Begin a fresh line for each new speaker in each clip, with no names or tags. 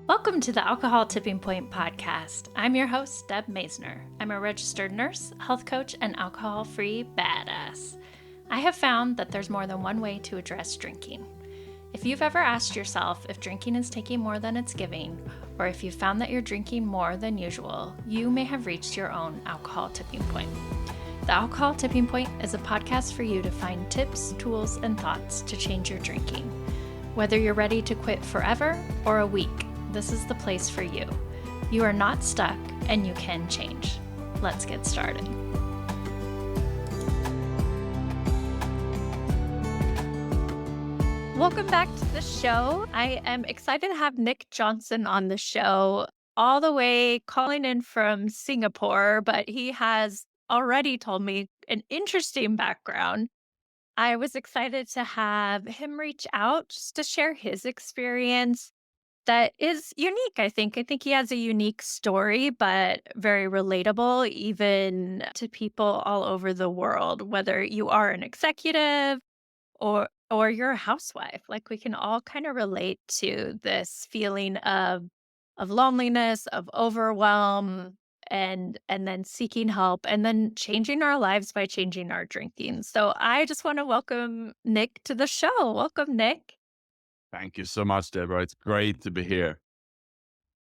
Welcome to the Alcohol Tipping Point podcast. I'm your host, Deb Maisner. I'm a registered nurse, health coach, and alcohol-free badass. I have found that there's more than one way to address drinking. If you've ever asked yourself if drinking is taking more than it's giving, or if you've found that you're drinking more than usual, you may have reached your own alcohol tipping point. The Alcohol Tipping Point is a podcast for you to find tips, tools, and thoughts to change your drinking. Whether you're ready to quit forever or a week, this is the place for you. You are not stuck and you can change. Let's get started. Welcome back to the show. I am excited to have Nick Jonsson on the show, all the way calling in from Singapore, but he has already told me an interesting background. I was excited to have him reach out just to share his experience that is unique, I think. I think he has a unique story, but very relatable even to people all over the world, whether you are an executive or you're a housewife. Like we can all kind of relate to this feeling of loneliness, of overwhelm, and then seeking help and then changing our lives by changing our drinking. So I just want to welcome Nick to the show. Welcome, Nick.
Thank you so much, Deborah. It's great to be here.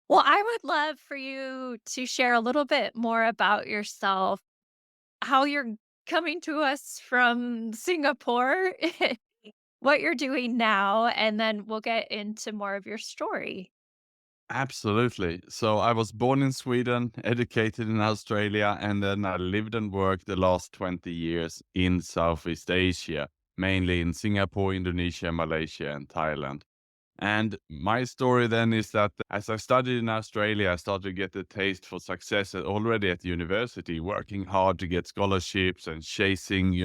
Well, I would love for you to share a little bit more about yourself, how you're coming to us from Singapore, what you're doing now, and then we'll get into more of your story.
Absolutely. So I was born in Sweden, educated in Australia, and then I lived and worked the last 20 years in Southeast Asia, mainly in Singapore, Indonesia, Malaysia, and Thailand. And my story then is that as I studied in Australia, I started to get a taste for success already at university, working hard to get scholarships and chasing,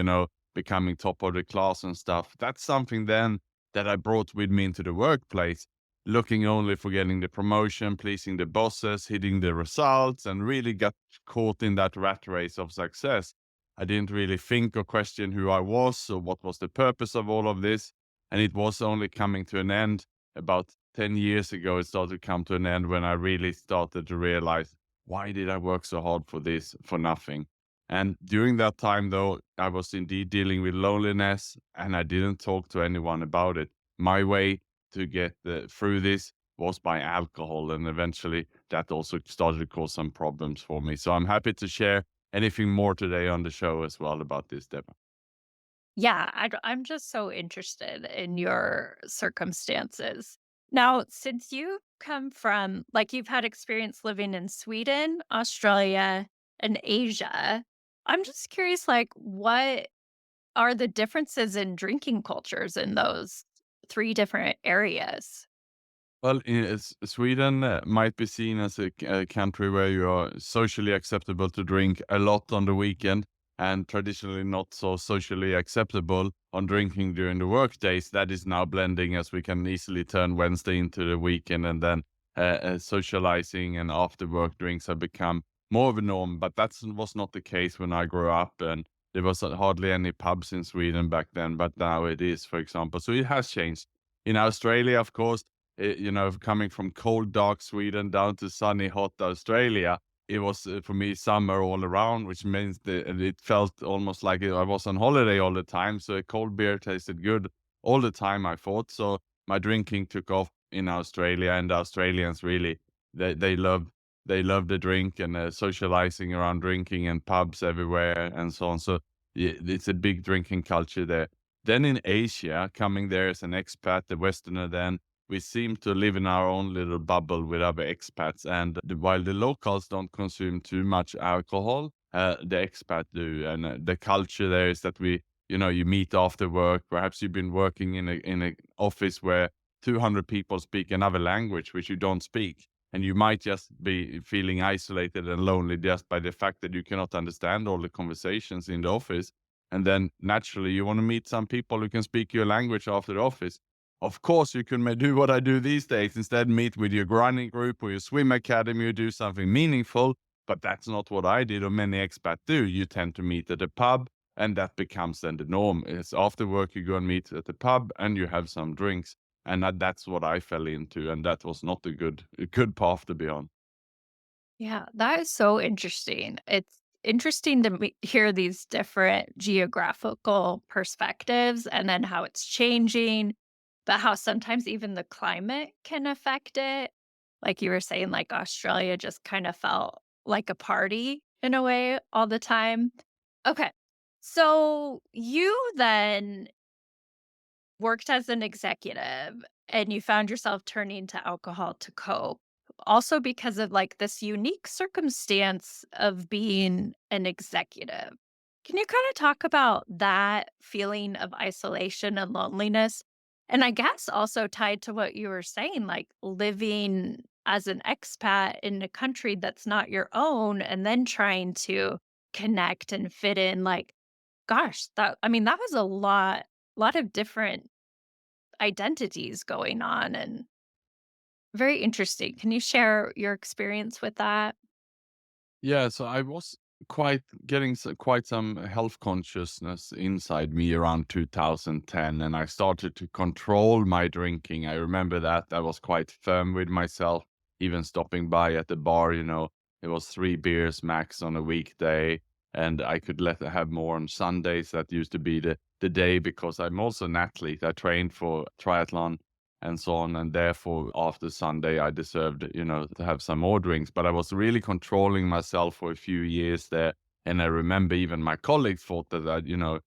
becoming top of the class and stuff. That's something then that I brought with me into the workplace, looking only for getting the promotion, pleasing the bosses, hitting the results, and really got caught in that rat race of success. I didn't really think or question who I was or what was the purpose of all of this. And it was only coming to an end about 10 years ago. It started to come to an end when I really started to realize, why did I work so hard for this, for nothing? And during that time, though, I was indeed dealing with loneliness and I didn't talk to anyone about it. My way to get through this was by alcohol. And eventually that also started to cause some problems for me. So I'm happy to share anything more today on the show as well about this, Deborah.
Yeah, I'm just so interested in your circumstances. Now, since you come from, like, you've had experience living in Sweden, Australia, and Asia, I'm just curious, like, what are the differences in drinking cultures in those three different areas?
Well, Sweden might be seen as a country where you are socially acceptable to drink a lot on the weekend and traditionally not so socially acceptable on drinking during the work days. That is now blending as we can easily turn Wednesday into the weekend and then socializing and after work drinks have become more of a norm. But that was not the case when I grew up, and there was hardly any pubs in Sweden back then, but now it is, for example. So it has changed. In Australia, of course, coming from cold, dark Sweden down to sunny, hot Australia, it was for me summer all around, which means that it felt almost like I was on holiday all the time. So a cold beer tasted good all the time, I thought. So my drinking took off in Australia, and the Australians really they love the drink and socializing around drinking and pubs everywhere and so on. So it's a big drinking culture there. Then in Asia, coming there as an expat, the Westerner, then we seem to live in our own little bubble with other expats. And while the locals don't consume too much alcohol, the expat do. And the culture there is that you meet after work. Perhaps you've been working in a office where 200 people speak another language which you don't speak. And you might just be feeling isolated and lonely just by the fact that you cannot understand all the conversations in the office. And then naturally you want to meet some people who can speak your language after the office. Of course, you can do what I do these days. Instead, meet with your running group or your swim academy or do something meaningful. But that's not what I did or many expats do. You tend to meet at a pub, and that becomes then the norm. It's after work, you go and meet at the pub and you have some drinks. And that's what I fell into, and that was not a good path to be on.
Yeah, that is so interesting. It's interesting to hear these different geographical perspectives and then how it's changing, but how sometimes even the climate can affect it. Like you were saying, like Australia just kind of felt like a party in a way all the time. Okay. So you then worked as an executive and you found yourself turning to alcohol to cope, also because of like this unique circumstance of being an executive. Can you kind of talk about that feeling of isolation and loneliness? And I guess also tied to what you were saying, like living as an expat in a country that's not your own and then trying to connect and fit in. Like, gosh, that, I mean, that was a lot of different identities going on and very interesting. Can you share your experience with that?
Yeah, so I was quite getting quite some health consciousness inside me around 2010, and I started to control my drinking. I remember that I was quite firm with myself, even stopping by at the bar. It was 3 beers max on a weekday, and I could let have more on Sundays. That used to be the day because I'm also an athlete. I trained for triathlon and so on. And therefore, after Sunday, I deserved, to have some more drinks. But I was really controlling myself for a few years there. And I remember even my colleagues thought that that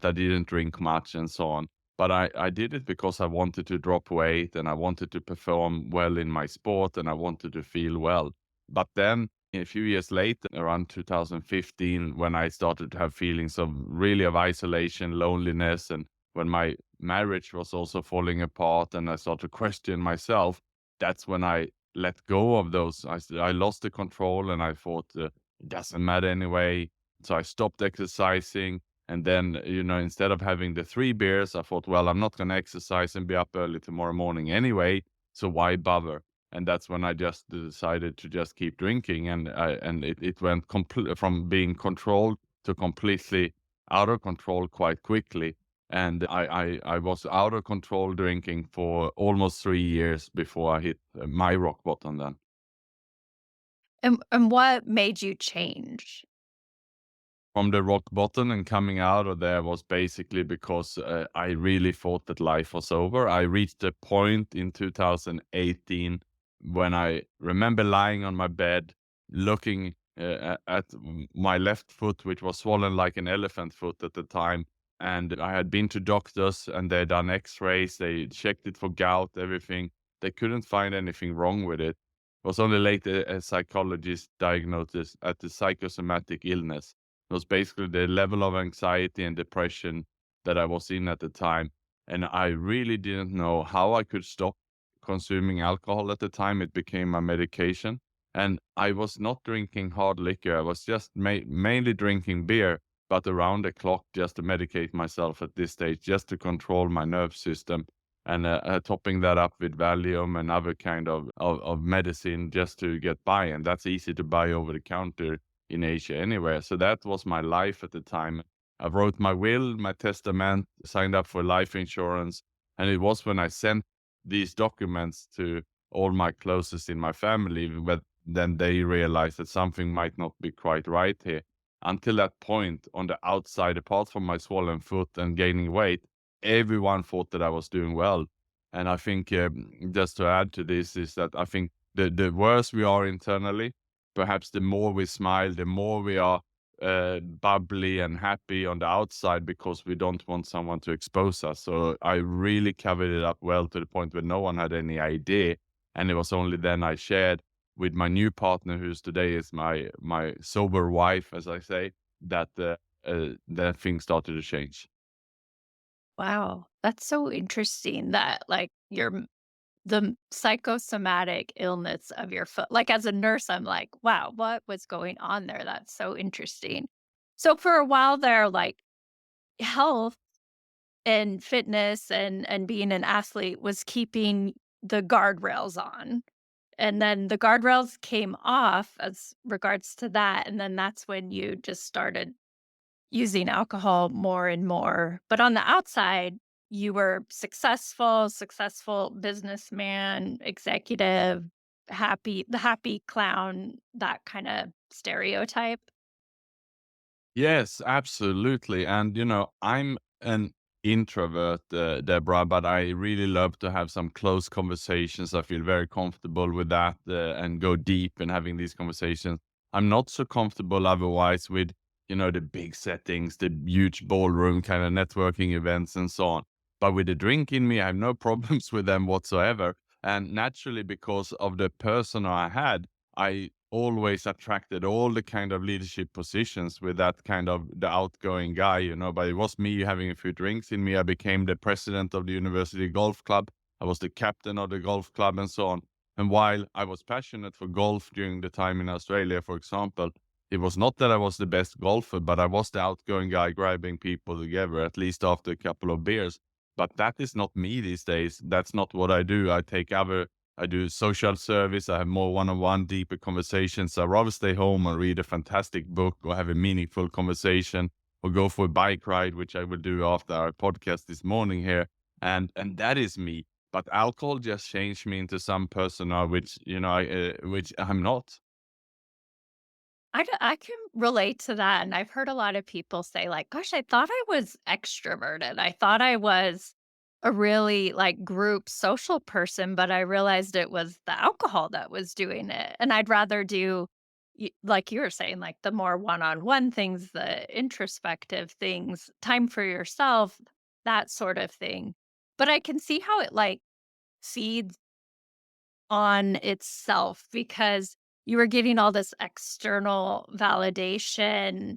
I didn't drink much and so on. But I did it because I wanted to drop weight and I wanted to perform well in my sport and I wanted to feel well. But then a few years later, around 2015, when I started to have feelings of really of isolation, loneliness, and when my marriage was also falling apart and I started to question myself, that's when I let go of those. I lost the control and I thought it doesn't matter anyway. So I stopped exercising. And then, instead of having the 3 beers, I thought, well, I'm not going to exercise and be up early tomorrow morning anyway. So why bother? And that's when I just decided to just keep drinking. And it went from being controlled to completely out of control quite quickly. And I was out of control drinking for almost 3 years before I hit my rock bottom then.
And what made you change?
From the rock bottom and coming out of there was basically because I really thought that life was over. I reached a point in 2018 when I remember lying on my bed, looking at my left foot, which was swollen like an elephant foot at the time. And I had been to doctors and they done x-rays, they checked it for gout, everything. They couldn't find anything wrong with it. It was only later a psychologist diagnosed it as a psychosomatic illness. It was basically the level of anxiety and depression that I was in at the time. And I really didn't know how I could stop consuming alcohol at the time. It became my medication. And I was not drinking hard liquor. I was just mainly drinking beer, but around the clock just to medicate myself at this stage, just to control my nerve system. And topping that up with Valium and other kind of medicine just to get by. And that's easy to buy over the counter in Asia anywhere. So that was my life at the time. I wrote my will, my testament, signed up for life insurance. And it was when I sent these documents to all my closest in my family, but then they realized that something might not be quite right here. Until that point, on the outside, apart from my swollen foot and gaining weight, everyone thought that I was doing well. And I think just to add to this is that I think the worse we are internally, perhaps the more we smile, the more we are bubbly and happy on the outside because we don't want someone to expose us. So I really covered it up well to the point where no one had any idea. And it was only then I shared with my new partner, who's today is my sober wife, as I say, that things started to change.
Wow, that's so interesting that like the psychosomatic illness of your foot. Like as a nurse, I'm like, wow, what was going on there? That's so interesting. So for a while there, like health and fitness and being an athlete was keeping the guardrails on. And then the guardrails came off as regards to that, and then that's when you just started using alcohol more and more. But on the outside, you were successful businessman, executive, the happy clown, that kind of stereotype?
Yes, absolutely. And, I'm an introvert, Deborah, but I really love to have some close conversations. I feel very comfortable with that and go deep in having these conversations. I'm not so comfortable otherwise with, the big settings, the huge ballroom kind of networking events and so on. But with the drink in me, I have no problems with them whatsoever. And naturally, because of the persona I had, I always attracted all the kind of leadership positions with that kind of the outgoing guy, but it was me having a few drinks in me. I became the president of the university golf club. I was the captain of the golf club and so on. And while I was passionate for golf during the time in Australia, for example, it was not that I was the best golfer, but I was the outgoing guy grabbing people together, at least after a couple of beers. But that is not me these days. That's not what I do. I do social service. I have more one-on-one, deeper conversations. I rather stay home and read a fantastic book or have a meaningful conversation or go for a bike ride, which I will do after our podcast this morning here. And that is me. But alcohol just changed me into some persona, which I'm not.
I can relate to that, and I've heard a lot of people say like, "Gosh, I thought I was extroverted. I thought I was a really, like, group social person, but I realized it was the alcohol that was doing it." And I'd rather do like you were saying, like, the more one-on-one things, the introspective things, time for yourself, that sort of thing. But I can see how it, like, feeds on itself because you were getting all this external validation,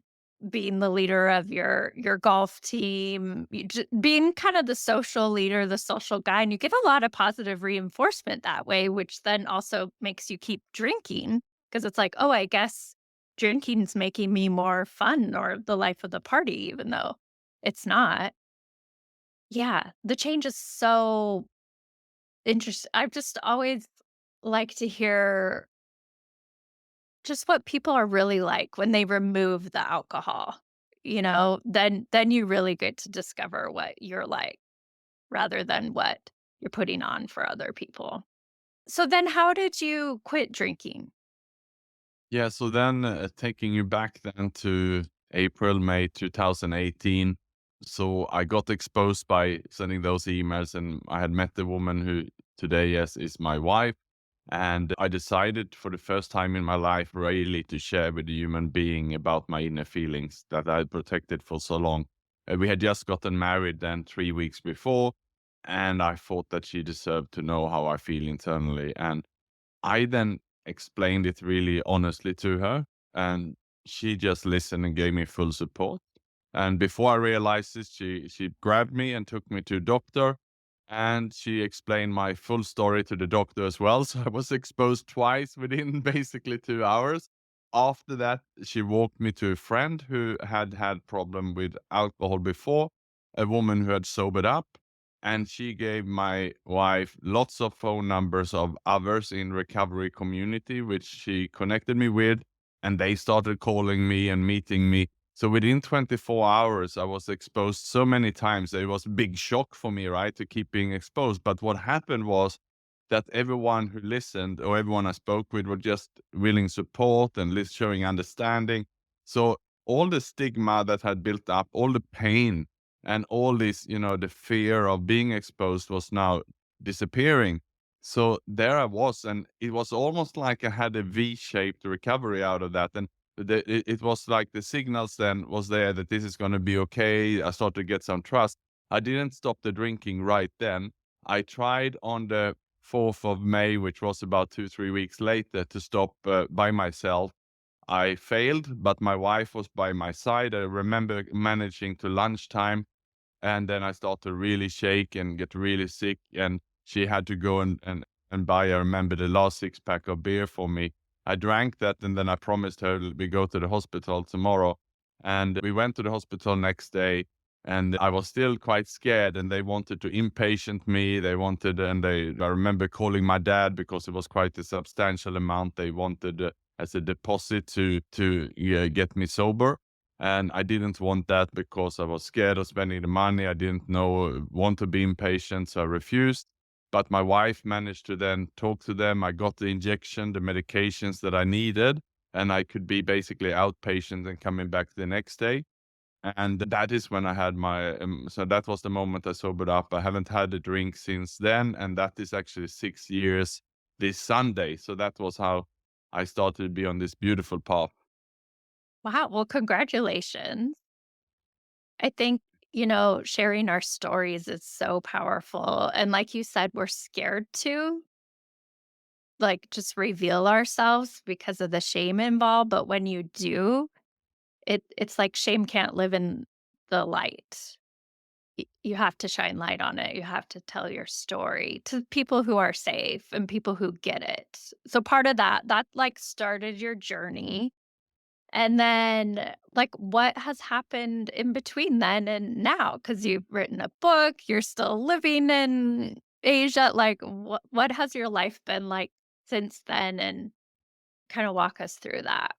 being the leader of your golf team, being kind of the social leader, the social guy, and you get a lot of positive reinforcement that way, which then also makes you keep drinking because it's like, oh, I guess drinking's making me more fun or the life of the party, even though it's not. Yeah, the change is so I've just always like to hear just what people are really like when they remove the alcohol, then you really get to discover what you're like rather than what you're putting on for other people. So then how did you quit drinking?
Yeah, so then taking you back then to April, May 2018. So I got exposed by sending those emails, and I had met the woman who today, yes, is my wife. And I decided for the first time in my life, really, to share with a human being about my inner feelings that I had protected for so long. We had just gotten married then 3 weeks before, and I thought that she deserved to know how I feel internally. And I then explained it really honestly to her, and she just listened and gave me full support. And before I realized this, she grabbed me and took me to a doctor, and she explained my full story to the doctor as well. So I was exposed twice within basically 2 hours. After that, she walked me to a friend who had had problem with alcohol before, a woman who had sobered up, and she gave my wife lots of phone numbers of others in recovery community, which she connected me with, and they started calling me and meeting me. So within 24 hours, I was exposed so many times. It was a big shock for me, right, to keep being exposed. But what happened was that everyone who listened or everyone I spoke with were just willing support and showing understanding. So all the stigma that had built up, all the pain and all this, the fear of being exposed was now disappearing. So there I was, and it was almost like I had a V-shaped recovery out of that. And it was like the signals then was there that this is going to be okay. I started to get some trust. I didn't stop the drinking right then. I tried on the 4th of May, which was about 2, 3 weeks later, to stop by myself. I failed, but my wife was by my side. I remember managing to lunchtime, and then I start to really shake and get really sick, and she had to go and buy, I remember, the last 6 pack of beer for me. I drank that, and then I promised her we go to the hospital tomorrow. And we went to the hospital next day, and I was still quite scared, and they wanted to inpatient me. I remember calling my dad because it was quite a substantial amount they wanted as a deposit to get me sober. And I didn't want that because I was scared of spending the money. I didn't know want to be impatient, so I refused. But my wife managed to then talk to them. I got the injection, the medications that I needed, and I could be basically outpatient and coming back the next day. And that is when I had my, so that was the moment I sobered up. I haven't had a drink since then, and that is actually 6 years this Sunday. So that was how I started to be on this beautiful path.
Wow. Well, congratulations. I think, sharing our stories is so powerful. And like you said, we're scared to like just reveal ourselves because of the shame involved. But when you do, it's like shame can't live in the light. You have to shine light on it. You have to tell your story to people who are safe and people who get it. So part of that like started your journey. And then, like, what has happened in between then and now? Because you've written a book, you're still living in Asia. Like, what has your life been like since then? And kind of walk us through that.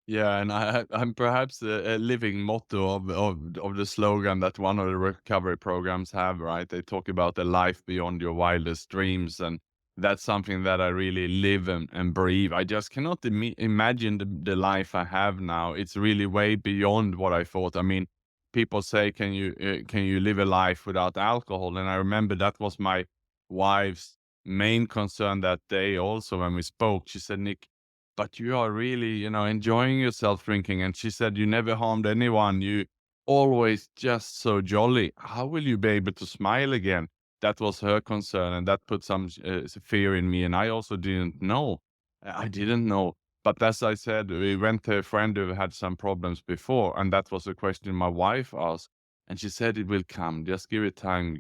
Yeah, and I'm perhaps a living motto of the slogan that one of the recovery programs have, right? They talk about a life beyond your wildest dreams, and that's something that I really live and breathe. I just cannot imagine the life I have now. It's really way beyond what I thought. I mean, people say, can you live a life without alcohol? And I remember that was my wife's main concern that day. Also, when we spoke, she said, "Nick, but you are really, enjoying yourself drinking." And she said, "You never harmed anyone. You always just so jolly. How will you be able to smile again?" That was her concern. And that put some fear in me. And I also didn't know. I didn't know. But as I said, we went to a friend who had some problems before. And that was a question my wife asked. And she said, "It will come. Just give it time,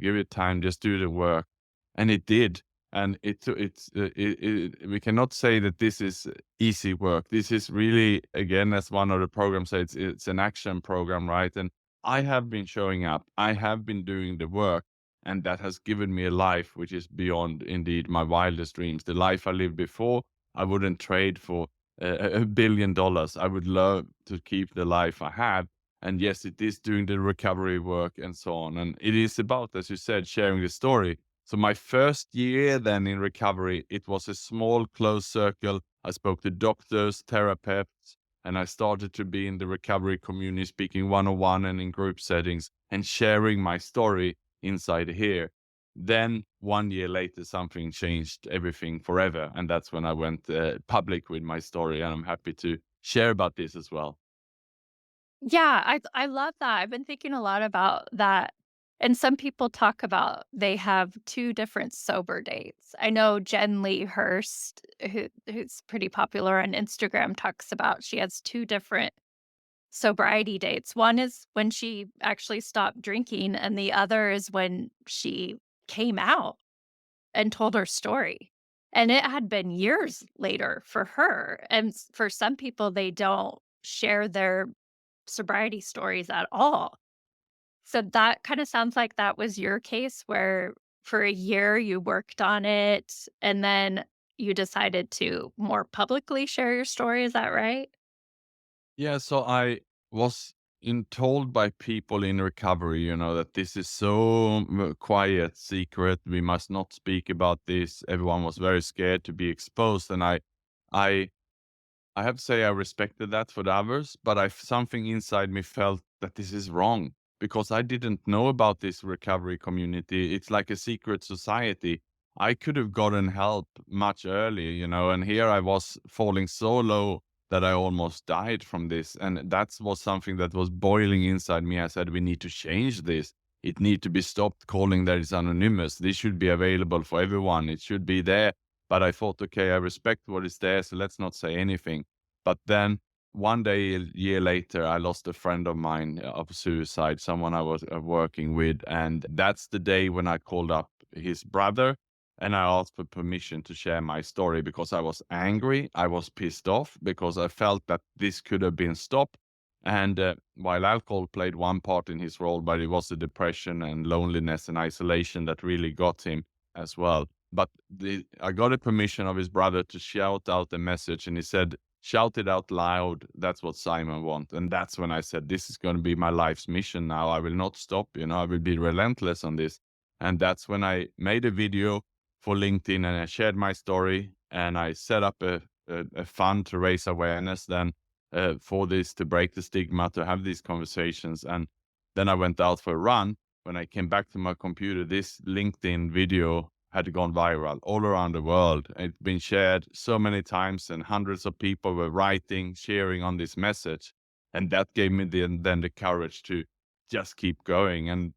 just do the work." And it did. And we cannot say that this is easy work. This is really, again, as one of the programs says, it's an action program, right? And I have been showing up. I have been doing the work, and that has given me a life which is beyond, indeed, my wildest dreams. The life I lived before, I wouldn't trade for $1 billion. I would love to keep the life I have. And yes, it is doing the recovery work and so on. And it is about, as you said, sharing the story. So my first year then in recovery, it was a small closed circle. I spoke to doctors, therapists, and I started to be in the recovery community, speaking one-on-one and in group settings and sharing my story inside here. Then 1 year later, something changed everything forever. And that's when I went public with my story. And I'm happy to share about this as well.
Yeah, I love that. I've been thinking a lot about that. And some people talk about they have 2 different sober dates. I know Jen Lee Hurst, who's pretty popular on Instagram, talks about she has 2 different sobriety dates. One is when she actually stopped drinking, and the other is when she came out and told her story. And it had been years later for her. And for some people, they don't share their sobriety stories at all. So that kinda sounds like that was your case where for a year you worked on it and then you decided to more publicly share your story, is that right?
Yeah, so I was told by people in recovery, that this is so quiet, secret. We must not speak about this. Everyone was very scared to be exposed, and I, I have to say I respected that for the others, but I something inside me felt that this is wrong because I didn't know about this recovery community. It's like a secret society. I could have gotten help much earlier, and here I was falling so low that I almost died from this. And that was something that was boiling inside me. I said, we need to change this. It need to be stopped calling that it's anonymous. This should be available for everyone. It should be there, but I thought, okay, I respect what is there, so let's not say anything. But then one day, a year later, I lost a friend of mine of suicide, someone I was working with. And that's the day when I called up his brother and I asked for permission to share my story because I was angry. I was pissed off because I felt that this could have been stopped. And while alcohol played one part in his role, but it was the depression and loneliness and isolation that really got him as well. But I got a permission of his brother to shout out the message, and he said, shout it out loud. That's what Simon want. And that's when I said, this is going to be my life's mission now. I will not stop, I will be relentless on this. And that's when I made a video for LinkedIn and I shared my story and I set up a fund to raise awareness then for this, to break the stigma, to have these conversations. And then I went out for a run. When I came back to my computer, this LinkedIn video had gone viral all around the world. It's been shared so many times, and hundreds of people were writing, sharing on this message. And that gave me then the courage to just keep going. And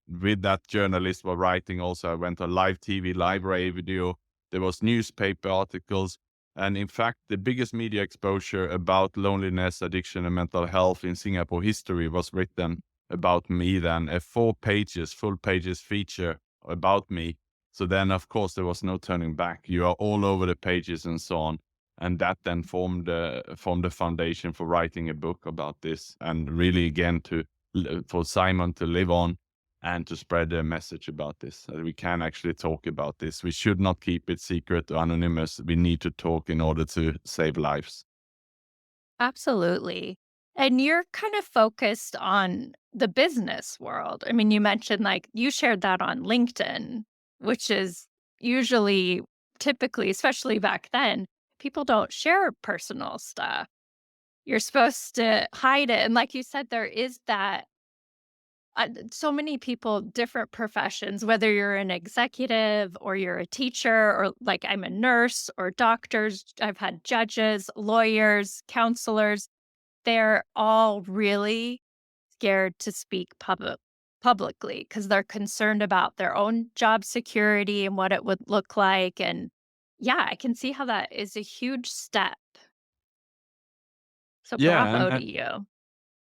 with that journalist were writing also, I went on live TV, live radio. There was newspaper articles. And in fact, the biggest media exposure about loneliness, addiction, and mental health in Singapore history was written about me then, a full pages feature about me. So then, of course, there was no turning back. You are all over the pages and so on. And that then formed the foundation for writing a book about this, and really again for Simon to live on and to spread the message about this. That we can actually talk about this. We should not keep it secret or anonymous. We need to talk in order to save lives.
Absolutely. And you're kind of focused on the business world. I mean, you mentioned like you shared that on LinkedIn, which is usually typically, especially back then, people don't share personal stuff. You're supposed to hide it. And like you said, there is that so many people, different professions, whether you're an executive or you're a teacher, or like I'm a nurse or doctors, I've had judges, lawyers, counselors, they're all really scared to speak publicly because they're concerned about their own job security and what it would look like. And yeah, I can see how that is a huge step. So
Yeah,
bravo to you.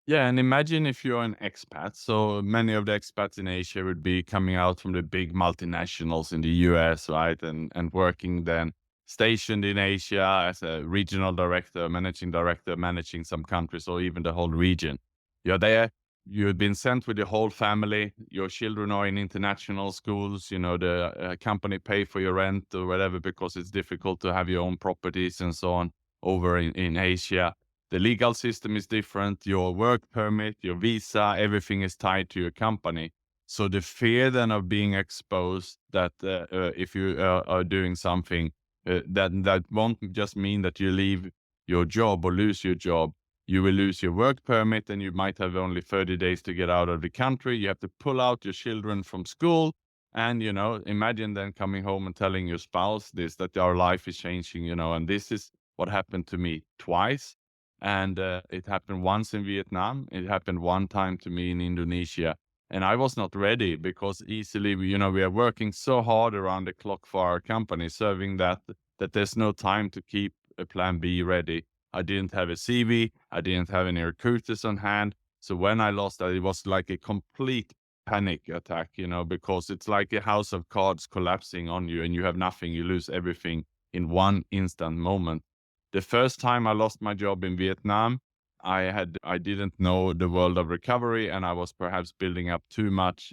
yeah, and imagine if you're an expat. So many of the expats in Asia would be coming out from the big multinationals in the US, right? And working then stationed in Asia as a regional director, managing some countries or even the whole region. You're there, you've been sent with your whole family, your children are in international schools, the company pay for your rent or whatever because it's difficult to have your own properties and so on over in Asia. The legal system is different. Your work permit, your visa, everything is tied to your company. So the fear then of being exposed that if you are doing something, that won't just mean that you leave your job or lose your job. You will lose your work permit and you might have only 30 days to get out of the country. You have to pull out your children from school. And, imagine then coming home and telling your spouse this, that our life is changing, and this is what happened to me twice. And it happened once in Vietnam. It happened one time to me in Indonesia. And I was not ready because easily, we are working so hard around the clock for our company, serving that there's no time to keep a plan B ready. I didn't have a CV. I didn't have any recruiters on hand. So when I lost that, it was like a complete panic attack, because it's like a house of cards collapsing on you and you have nothing. You lose everything in one instant moment. The first time I lost my job in Vietnam, I didn't know the world of recovery, and I was perhaps building up too much,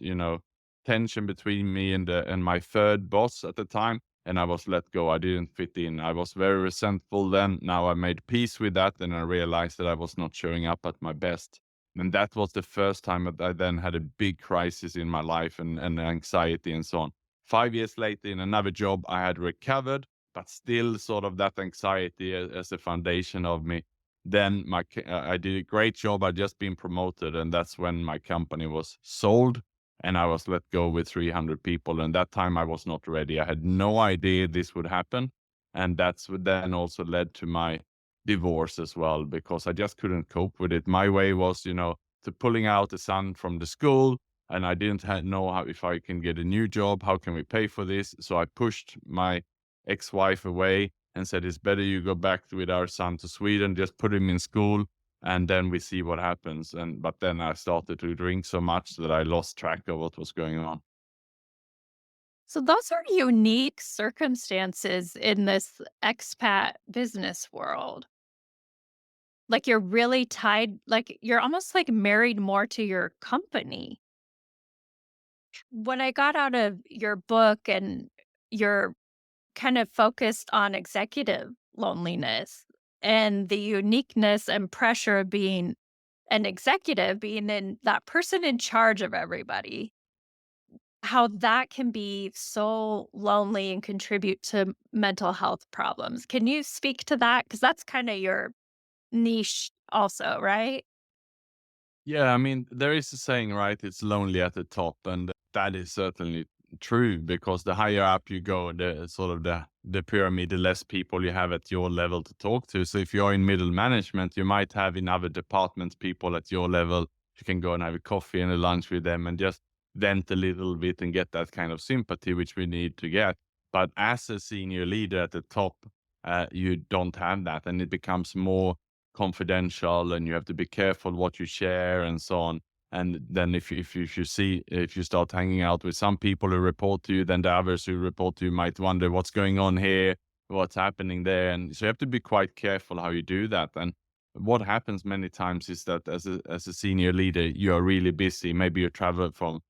tension between me and my third boss at the time, and I was let go. I didn't fit in. I was very resentful then. Now I made peace with that, and I realized that I was not showing up at my best. And that was the first time that I then had a big crisis in my life and anxiety and so on. 5 years later, in another job, I had recovered, but still sort of that anxiety as a foundation of me. Then I did a great job. I'd just been promoted, and that's when my company was sold, and I was let go with 300 people. And that time I was not ready. I had no idea this would happen, and that's what then also led to my divorce as well because I just couldn't cope with it. My way was, to pulling out the son from the school, and I didn't know how if I can get a new job. How can we pay for this? So I pushed my ex-wife away and said, it's better you go back with our son to Sweden, just put him in school, and then we see what happens. But then I started to drink so much that I lost track of what was going on.
So those are unique circumstances in this expat business world. Like you're really tied, like you're almost like married more to your company. When I got out of your book and you're kind of focused on executive loneliness, and the uniqueness and pressure of being an executive, being in that person in charge of everybody, how that can be so lonely and contribute to mental health problems. Can you speak to that? Because that's kind of your niche also, right?
Yeah, I mean, there is a saying, right? It's lonely at the top, and that is certainly true because the higher up you go, the sort of the pyramid, the less people you have at your level to talk to. So if you're in middle management, you might have in other departments people at your level. You can go and have a coffee and a lunch with them and just vent a little bit and get that kind of sympathy, which we need to get. But as a senior leader at the top, you don't have that, and it becomes more confidential, and you have to be careful what you share and so on. And then if you start hanging out with some people who report to you, then the others who report to you might wonder what's going on here, what's happening there. And so you have to be quite careful how you do that. And what happens many times is that as a senior leader, you are really busy. Maybe you travel from,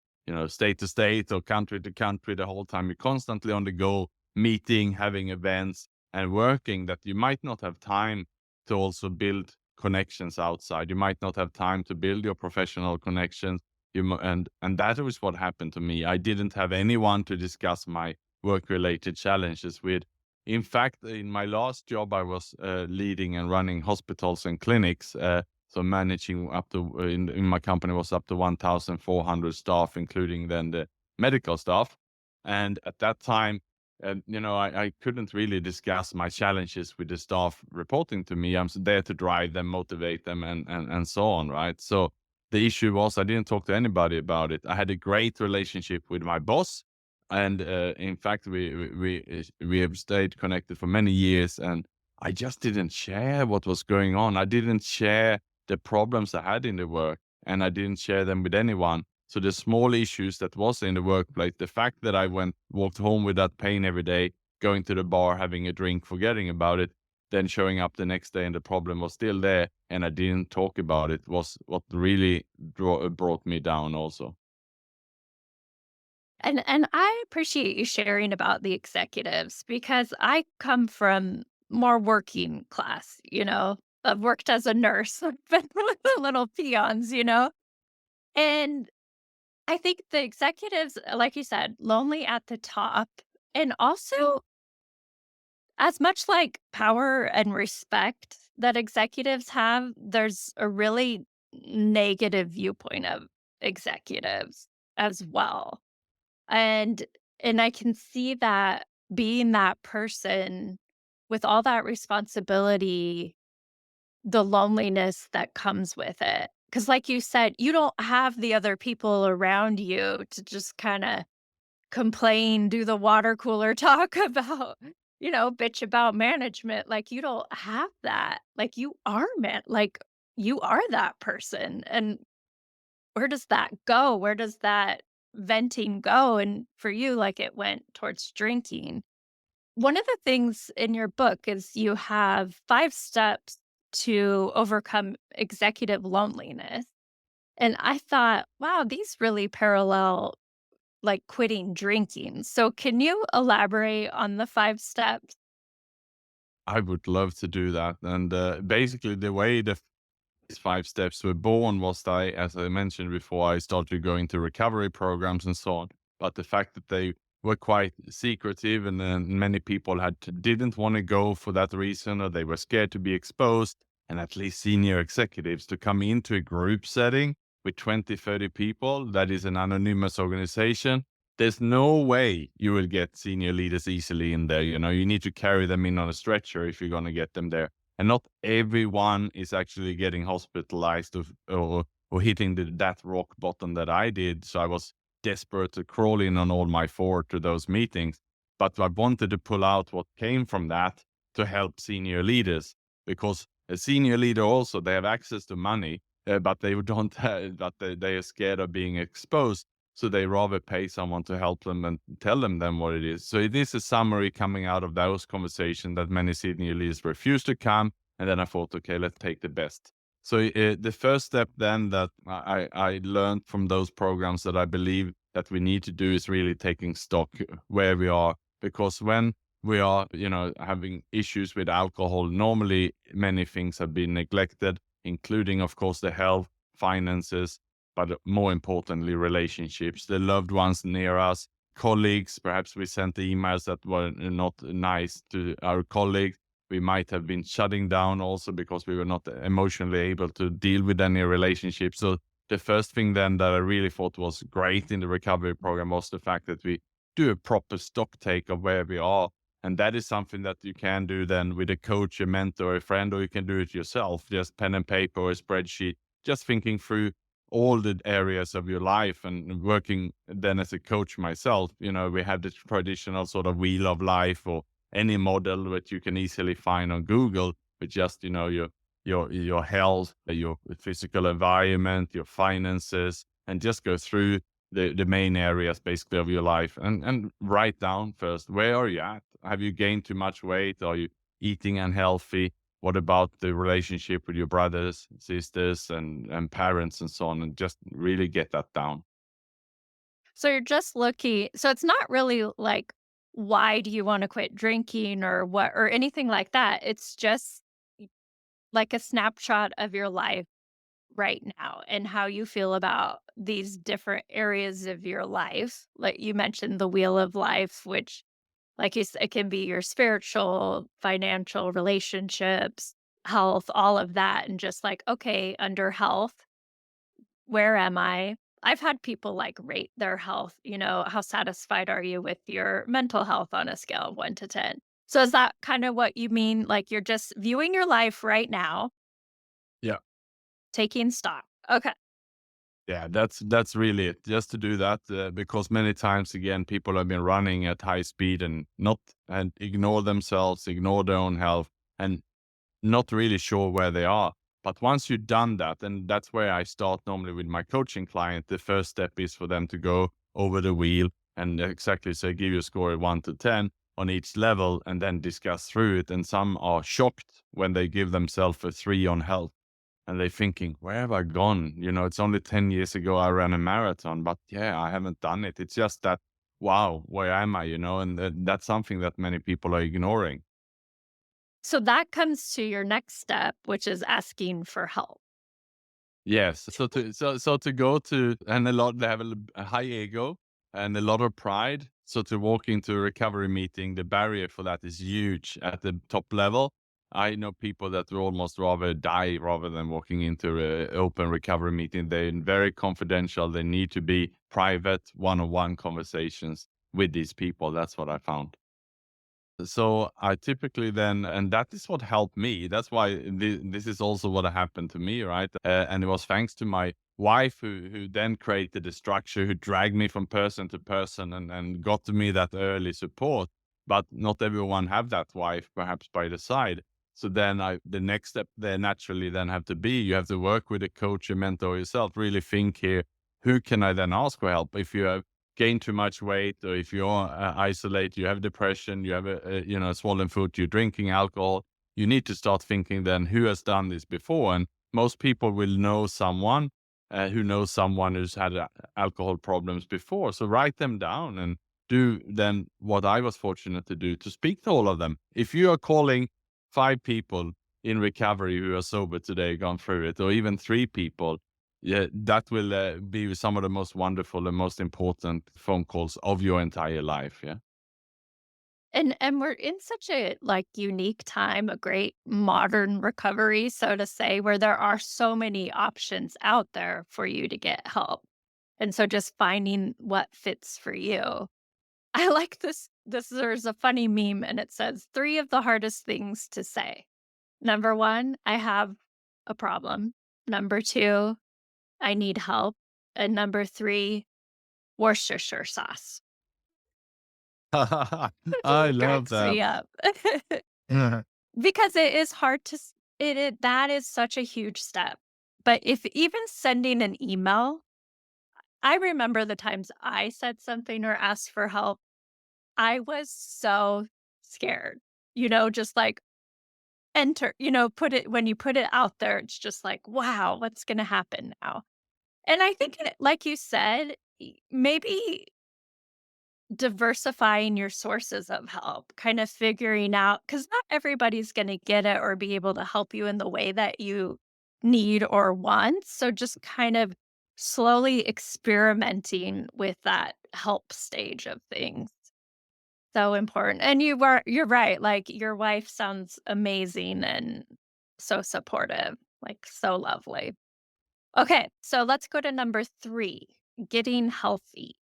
state to state or country to country the whole time. You're constantly on the go, meeting, having events, and working, that you might not have time to also build connections outside. You might not have time to build your professional connections. And that was what happened to me. I didn't have anyone to discuss my work-related challenges with. In fact, in my last job, I was leading and running hospitals and clinics. So managing up to in my company was up to 1,400 staff, including then the medical staff. And at that time, I couldn't really discuss my challenges with the staff reporting to me. I'm there to drive them, motivate them, and so on, right? So the issue was I didn't talk to anybody about it. I had a great relationship with my boss, and in fact, we have stayed connected for many years. And I just didn't share what was going on. I didn't share the problems I had in the work, and I didn't share them with anyone. So the small issues that was in the workplace, the fact that I walked home with that pain every day, going to the bar, having a drink, forgetting about it, then showing up the next day and the problem was still there, and I didn't talk about it, was what really brought me down also.
And I appreciate you sharing about the executives because I come from more working class, I've worked as a nurse. I've been with the little peons. And I think the executives, like you said, lonely at the top. And also, as much like power and respect that executives have, there's a really negative viewpoint of executives as well. And and I can see that being that person with all that responsibility, the loneliness that comes with it. Because, like you said, you don't have the other people around you to just kinda complain, do the water cooler talk about, bitch about management. Like, you don't have that. Like, you are that person. And where does that go? Where does that venting go? And for you, like, it went towards drinking. One of the things in your book is you have 5 steps to overcome executive loneliness. And I thought, wow, these really parallel, like, quitting drinking. So can you elaborate on the 5 steps?
I would love to do that. And basically, the way these 5 steps were born was as I mentioned before, I started going to recovery programs and so on. But the fact that they were quite secretive, and then many people didn't want to go for that reason, or they were scared to be exposed, and at least senior executives to come into a group setting with 20, 30 people that is an anonymous organization. There's no way you will get senior leaders easily in there. You need to carry them in on a stretcher if you're going to get them there, and not everyone is actually getting hospitalized or hitting that rock bottom that I did. So I was desperate to crawl in on all my four to those meetings. But I wanted to pull out what came from that to help senior leaders, because a senior leader also, they have access to money, but they don't have, but they are scared of being exposed. So they rather pay someone to help them and tell them what it is. So it is a summary coming out of those conversations that many senior leaders refuse to come. And then I thought, okay, let's take the best. So the first step then that I learned from those programs that I believe that we need to do is really taking stock where we are. Because when we are, having issues with alcohol. Normally, many things have been neglected, including, of course, the health, finances, but more importantly, relationships, the loved ones near us, colleagues. Perhaps we sent emails that were not nice to our colleagues. We might have been shutting down also because we were not emotionally able to deal with any relationship. So the first thing then that I really thought was great in the recovery program was the fact that we do a proper stock take of where we are. And that is something that you can do then with a coach, a mentor, a friend, or you can do it yourself, just pen and paper or a spreadsheet, just thinking through all the areas of your life and working then as a coach myself. We have the traditional sort of wheel of life or any model that you can easily find on Google with just, your health, your physical environment, your finances, and just go through the main areas basically of your life and write down first, where are you at? Have you gained too much weight? Are you eating unhealthy? What about the relationship with your brothers, sisters, and parents and so on? And just really get that down.
So you're just looking, so it's not really like, why do you wanna quit drinking or what or anything like that. It's just y like a snapshot of your life right now and how you feel about these different areas of your life. Like you mentioned the wheel of life, which, like you said, it can be your spiritual, financial, relationships, health, all of that, and just like, okay, under health, where am I? I've had people like rate their health, how satisfied are you with your mental health on a scale of 1 to 10? So is that kind of what you mean? Like you're just viewing your life right now,
Yeah.
taking stock. Okay.
Yeah, that's really it. Just to do that, because many times again, people have been running at high speed and not and ignore themselves, ignore their own health, and not really sure where they are. But once you've done that, and that's where I start normally with my coaching client, the first step is for them to go over the wheel and exactly say, give you a score of 1 to 10 on each level, and then discuss through it. And some are shocked when they give themselves a 3 on health and they're thinking, where have I gone? It's only 10 years ago I ran a marathon, but yeah, I haven't done it. It's just that, wow, where am I? And that's something that many people are ignoring.
So that comes to your next step, which is asking for help.
Yes. So to go to, and a lot, they have a high ego and a lot of pride. So to walk into a recovery meeting, the barrier for that is huge at the top level. I know people that would almost rather die rather than walking into an open recovery meeting. They're very confidential. They need to be private, one-on-one conversations with these people. That's what I found. So I typically then, and that is what helped me. That's why this is also what happened to me, right? And it was thanks to my wife who then created the structure, who dragged me from person to person and got to me that early support. But not everyone have that wife perhaps by the side. So then the next step there naturally then have to be, you have to work with a coach, a mentor yourself, really think here, who can I then ask for help? If you have gain too much weight, or if you're isolate, you have depression, you have a swollen foot, you're drinking alcohol, you need to start thinking then who has done this before. And most people will know someone who knows someone who's had alcohol problems before. So write them down and do then what I was fortunate to do, to speak to all of them. If you are calling 5 people in recovery who are sober today, gone through it, or even 3 people, yeah, that will be some of the most wonderful and most important phone calls of your entire life. Yeah.
And we're in such a, like, unique time, a great modern recovery, so to say, where there are so many options out there for you to get help. And so just finding what fits for you. I like this there's a funny meme and it says 3 of the hardest things to say. Number 1, I have a problem. Number 2, I need help. And number 3, Worcestershire sauce. It
I
just
love
cracks
that.
me up. Because it is hard to s it that is such a huge step. But if even sending an email, I remember the times I said something or asked for help, I was so scared, just like enter, put it when you put it out there, it's just like, "Wow, what's gonna happen now?" And I think it like you said, maybe diversifying your sources of help, kind of figuring out because not everybody's going to get it or be able to help you in the way that you need or want. So just kind of slowly experimenting with that help stage of things. So important. And you're right. Like your wife sounds amazing and so supportive, like so lovely. Okay, so let's go to number 3, getting healthy.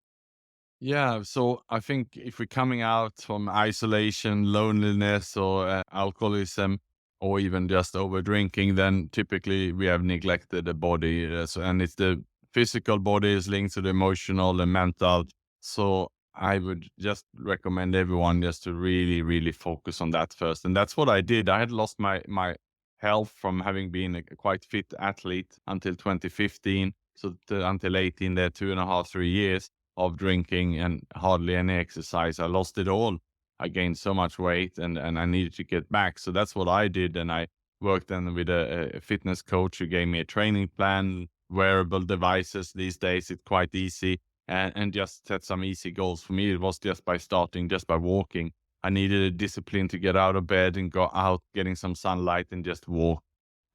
Yeah, so I think if we're coming out from isolation, loneliness, or alcoholism, or even just over drinking, then typically we have neglected the body. And it's the physical body is linked to the emotional and mental. So I would just recommend everyone just to really, really focus on that first. And that's what I did. I had lost my health from having been a quite fit athlete until 2015. So until 18, there, 2.5, 3 years of drinking and hardly any exercise. I lost it all. I gained so much weight and I needed to get back. So that's what I did. And I worked then with a fitness coach who gave me a training plan, wearable devices. These days, it's quite easy and just set some easy goals. For me, it was just by starting, just by walking. I needed a discipline to get out of bed and go out, getting some sunlight and just walk.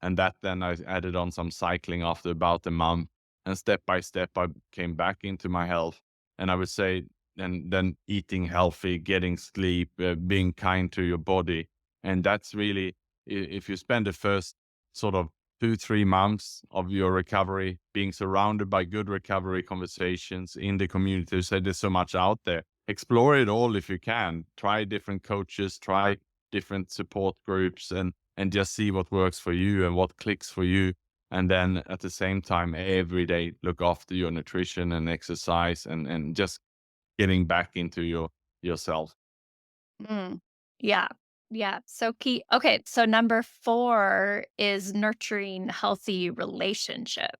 And that then I added on some cycling after about a month. And step by step, I came back into my health. And I would say, and then eating healthy, getting sleep, being kind to your body. And that's really, if you spend the first sort of 2, 3 months of your recovery being surrounded by good recovery conversations in the community, so there's so much out there. Explore it all if you can. Try different coaches, try different support groups, and just see what works for you and what clicks for you. And then at the same time, every day, look after your nutrition and exercise and just getting back into yourself.
Mm. Yeah. Yeah. So key. Okay. So number 4 is nurturing healthy relationships.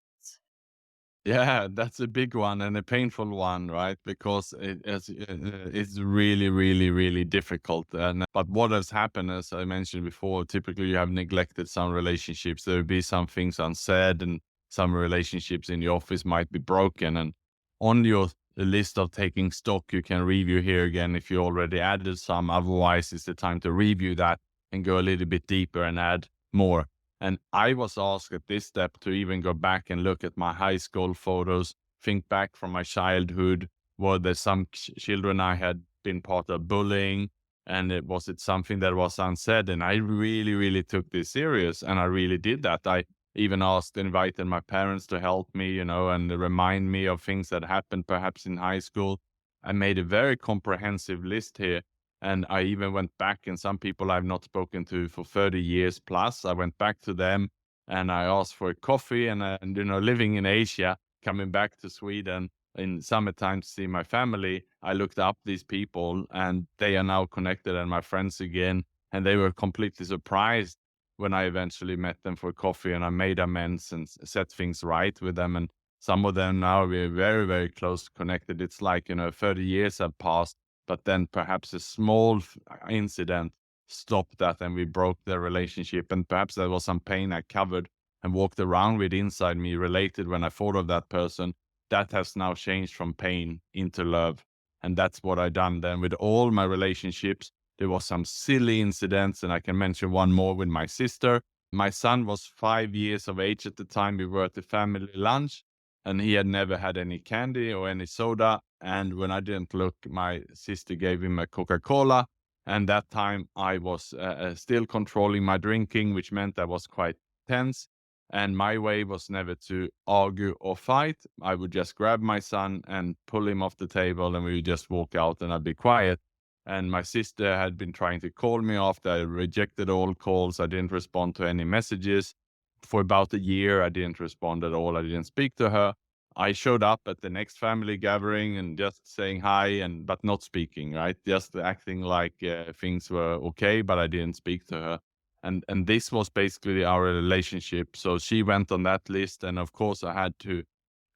Yeah, that's a big one and a painful one, right? Because it's really, really, really difficult. And but what has happened, as I mentioned before, typically you have neglected some relationships. There will be some things unsaid, and some relationships in the office might be broken. And on your list of taking stock, you can review here again if you already added some. Otherwise, it's the time to review that and go a little bit deeper and add more. And I was asked at this step to even go back and look at my high school photos, think back from my childhood. Were there some children I had been part of bullying? And was it something that was unsaid? And I really, really took this serious. And I really did that. I even invited my parents to help me, and remind me of things that happened perhaps in high school. I made a very comprehensive list here, and I even went back, and some people I've not spoken to for 30 years plus, I went back to them and I asked for a coffee. And living in Asia, coming back to Sweden in summertime to see my family, I looked up these people and they are now connected and my friends again. And they were completely surprised when I eventually met them for coffee and I made amends and set things right with them. And some of them now we're very, very close connected. It's like, 30 years have passed, but then perhaps a small incident stopped that and we broke the relationship. And perhaps there was some pain I covered and walked around with inside me related when I thought of that person. That has now changed from pain into love. And that's what I done then with all my relationships. There was some silly incidents, and I can mention one more with my sister. My son was 5 years of age at the time. We were at the family lunch, and he had never had any candy or any soda. And when I didn't look, my sister gave him a Coca-Cola. And that time I was still controlling my drinking, which meant I was quite tense. And my way was never to argue or fight. I would just grab my son and pull him off the table, and we would just walk out and I'd be quiet. And my sister had been trying to call me after I rejected all calls. I didn't respond to any messages. For about a year, I didn't respond at all. I didn't speak to her. I showed up at the next family gathering and just saying hi, but not speaking, right? Just acting like things were okay, but I didn't speak to her. And this was basically our relationship. So she went on that list, and of course I had to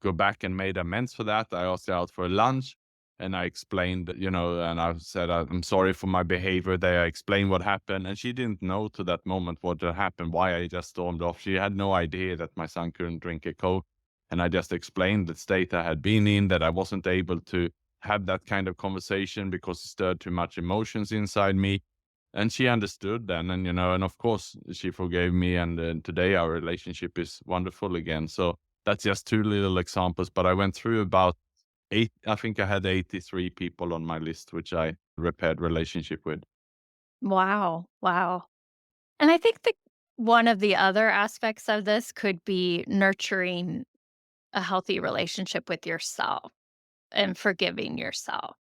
go back and made amends for that. I asked her out for lunch, and I explained, and I said, I'm sorry for my behavior there. I explained what happened. And she didn't know to that moment what had happened, why I just stormed off. She had no idea that my son couldn't drink a Coke. And I just explained the state I had been in, that I wasn't able to have that kind of conversation because it stirred too much emotions inside me. And she understood then, and and of course she forgave me, and today our relationship is wonderful again. So that's just two little examples, but I went through about eight. I think I had 83 people on my list, which I repaired relationship with.
Wow. Wow. And I think that one of the other aspects of this could be nurturing a healthy relationship with yourself and forgiving yourself.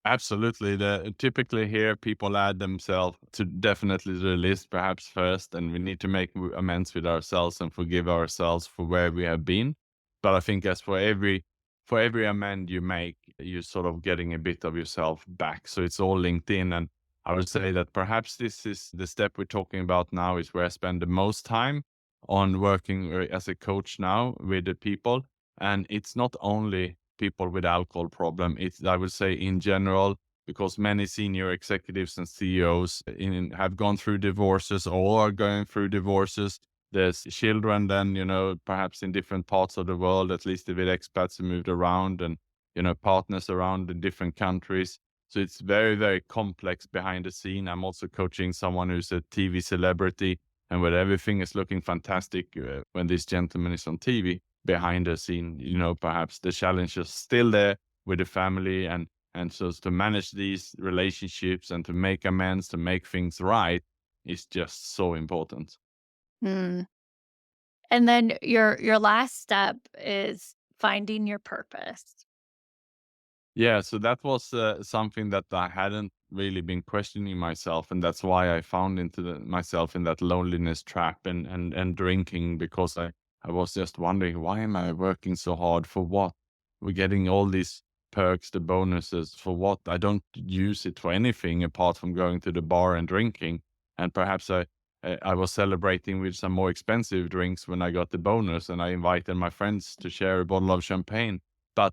Absolutely. Typically here, people add themselves to definitely the list, perhaps first, and we need to make amends with ourselves and forgive ourselves for where we have been. But I think as for every amend you make, you're sort of getting a bit of yourself back. So it's all linked in. And I would say that perhaps this is the step we're talking about now is where I spend the most time on working as a coach now with the people. And it's not only people with alcohol problem. It's, I would say, in general, because many senior executives and CEOs have gone through divorces or are going through divorces. There's children then, perhaps in different parts of the world, at least with expats who moved around, and, partners around in different countries. So it's very, very complex behind the scene. I'm also coaching someone who's a TV celebrity, and where everything is looking fantastic when this gentleman is on TV, behind the scene, perhaps the challenge is still there with the family, and so to manage these relationships and to make amends, to make things right, is just so important.
Mm. And then your last step is finding your purpose.
Yeah, so that was something that I hadn't really been questioning myself, and that's why I found myself in that loneliness trap and drinking, because I was just wondering, why am I working so hard for what? We're getting all these perks, the bonuses for what? I don't use it for anything apart from going to the bar and drinking, and perhaps I was celebrating with some more expensive drinks when I got the bonus, and I invited my friends to share a bottle of champagne, but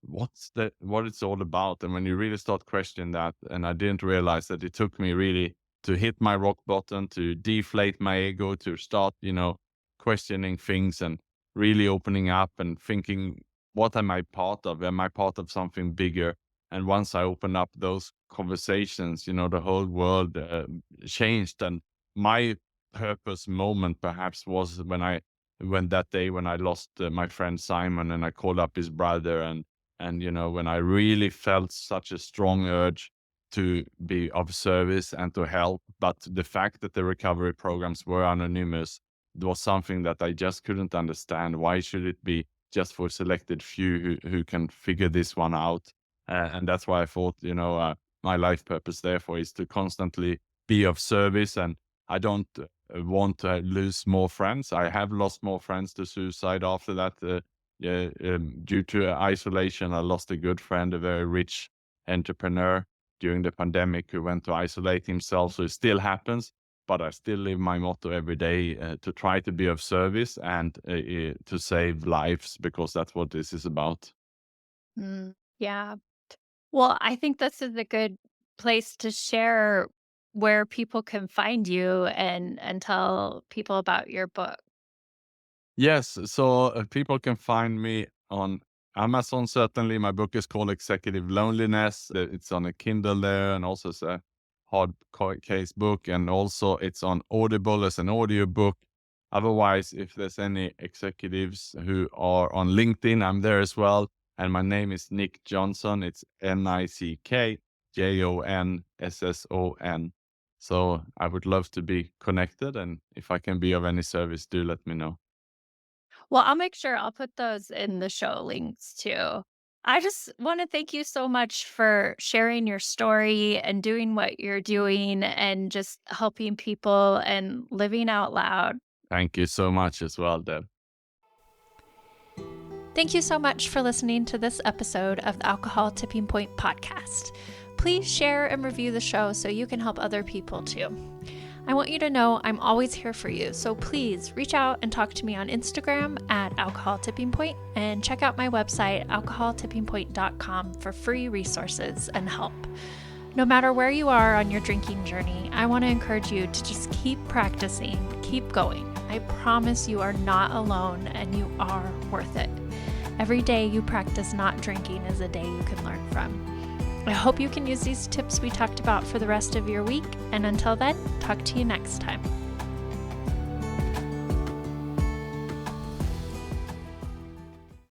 what it's all about. And when you really start questioning that, and I didn't realize that it took me really to hit my rock bottom, to deflate my ego, to start questioning things and really opening up and thinking, what am I part of? Am I part of something bigger? And once I opened up those conversations, the whole world changed. And my purpose moment perhaps was when that day when I lost my friend Simon, and I called up his brother, and when I really felt such a strong urge to be of service and to help. But the fact that the recovery programs were anonymous was something that I just couldn't understand. Why should it be just for selected few who can figure this one out? And that's why I thought, my life purpose therefore is to constantly be of service. And I don't want to lose more friends. I have lost more friends to suicide after that. Yeah, due to isolation, I lost a good friend, a very rich entrepreneur during the pandemic, who went to isolate himself. So it still happens, but I still live my motto every day to try to be of service and to save lives, because that's what this is about.
Mm. Yeah. Well, I think this is a good place to share where people can find you and tell people about your book.
Yes, so people can find me on Amazon. Certainly, my book is called Executive Loneliness. It's on a Kindle there, and also it's a hard case book, and also it's on Audible as an audio book. Otherwise, if there's any executives who are on LinkedIn, I'm there as well. And my name is Nick Jonsson. It's NickJonsson. So I would love to be connected, and if I can be of any service, do let me know.
Well, I'll make sure I'll put those in the show links too. I just want to thank you so much for sharing your story and doing what you're doing and just helping people and living out loud.
Thank you so much as well, Deb.
Thank you so much for listening to this episode of the Alcohol Tipping Point podcast. Please share and review the show so you can help other people too. I want you to know I'm always here for you, so please reach out and talk to me on Instagram at Alcohol Tipping Point, and check out my website, alcoholtippingpoint.com, for free resources and help. No matter where you are on your drinking journey, I want to encourage you to just keep practicing, keep going. I promise you are not alone and you are worth it. Every day you practice not drinking is a day you can learn from. I hope you can use these tips we talked about for the rest of your week, and until then, talk to you next time.